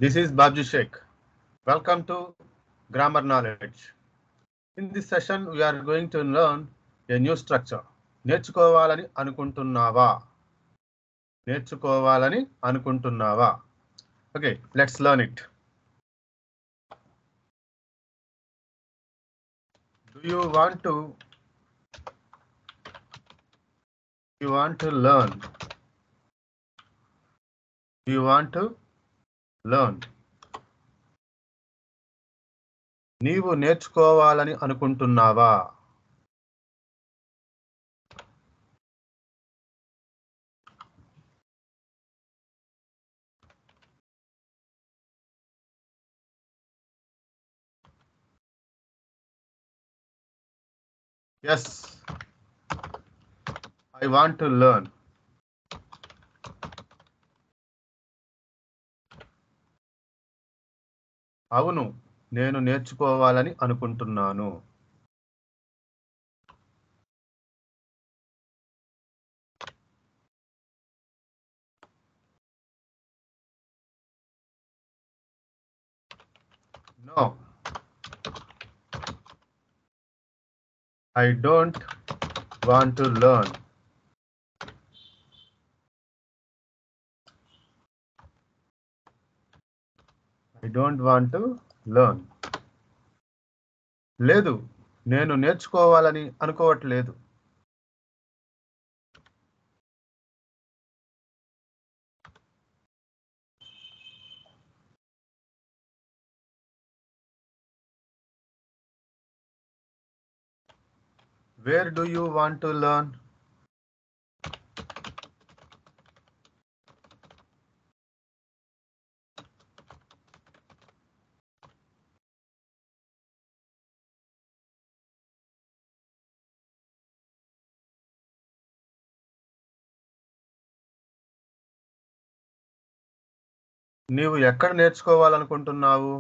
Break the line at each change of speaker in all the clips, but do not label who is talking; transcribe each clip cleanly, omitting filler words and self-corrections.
This is Babji Sheikh. Welcome to Grammar Knowledge. In this session, we are going to learn a new structure. నేర్చుకోవాలని అనుకుంటున్నావా? నేర్చుకోవాలని అనుకుంటున్నావా? Okay, let's learn it. Do you want to learn? Do you want to learn? నీవు నేర్చుకోవాలని అనుకుంటున్నావా? Yes, I want to learn. అవును, నేను నేర్చుకోవాలని అనుకుంటున్నాను. No, I don't want to learn. I don't want to learn. లేదు, నేను నేర్చుకోవాలని అనుకోవట్లేదు. Where do you want to learn? నీవు ఎక్కడ నేర్చుకోవాలనుకుంటున్నావు?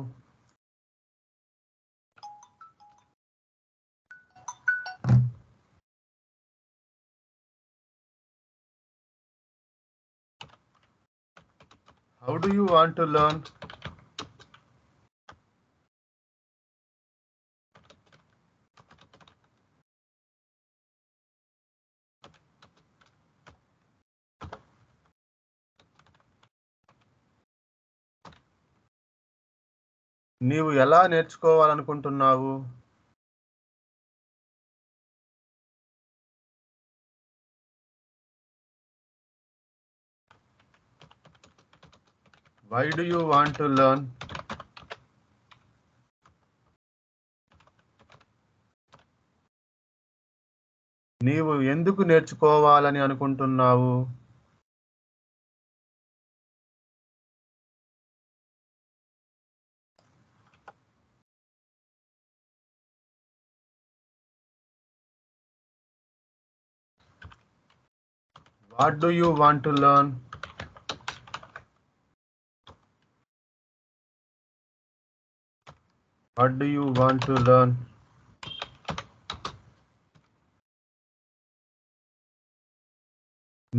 How do you want to learn? నీవు ఎలా నేర్చుకోవాలనుకుంటున్నావు? Why do you want to learn? నీవు ఎందుకు నేర్చుకోవాలని అనుకుంటున్నావు? What do you want to learn? What do you want to learn?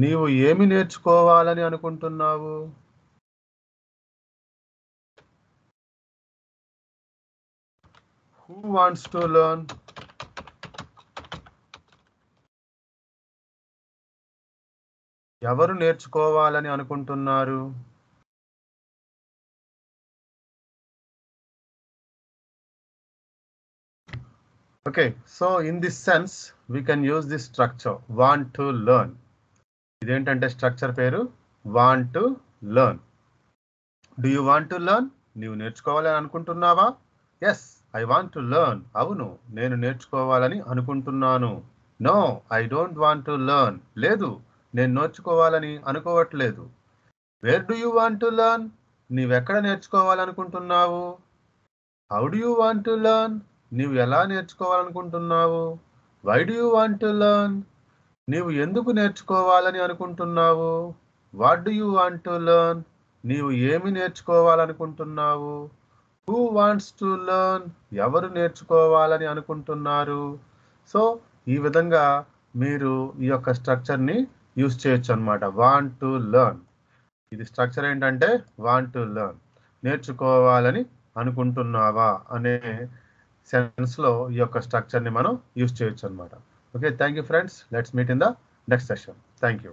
నీవు ఏమి నేర్చుకోవాలని అనుకుంటున్నావు? Who wants to learn? ఎవరు నేర్చుకోవాలని అనుకుంటున్నారు? Okay, so in this sense we can use this structure want to learn. ఇదేంటంటే స్ట్రక్చర్ పేరు want to learn. Do you want to learn? నీవు నేర్చుకోవాలని అనుకుంటున్నావా? Yes, I want to learn. అవును, నేను నేర్చుకోవాలని అనుకుంటున్నాను. No, I don't want to learn. లేదు, నేను నేర్చుకోవాలని అనుకోవట్లేదు. Where do you want to learn? నీవెక్కడ నేర్చుకోవాలనుకుంటున్నావు? How do you want to learn? నీవు ఎలా నేర్చుకోవాలనుకుంటున్నావు? Why do you want to learn? నీవు ఎందుకు నేర్చుకోవాలని అనుకుంటున్నావు? What do you want to learn? నీవు ఏమి నేర్చుకోవాలనుకుంటున్నావు? Who wants to learn? ఎవరు నేర్చుకోవాలని అనుకుంటున్నారు? సో ఈ విధంగా మీరు ఈ యొక్క స్ట్రక్చర్ని యూజ్ చేయొచ్చు అన్నమాట. Want to learn. ఇది స్ట్రక్చర్ ఏంటంటే వాంట్ టు లెర్న్. నేర్చుకోవాలని అనుకుంటున్నావా అనే సెన్స్లో ఈ యొక్క స్ట్రక్చర్ని మనం యూజ్ చేయొచ్చు అనమాట. Okay, thank you friends. Let's meet in the next session. Thank you.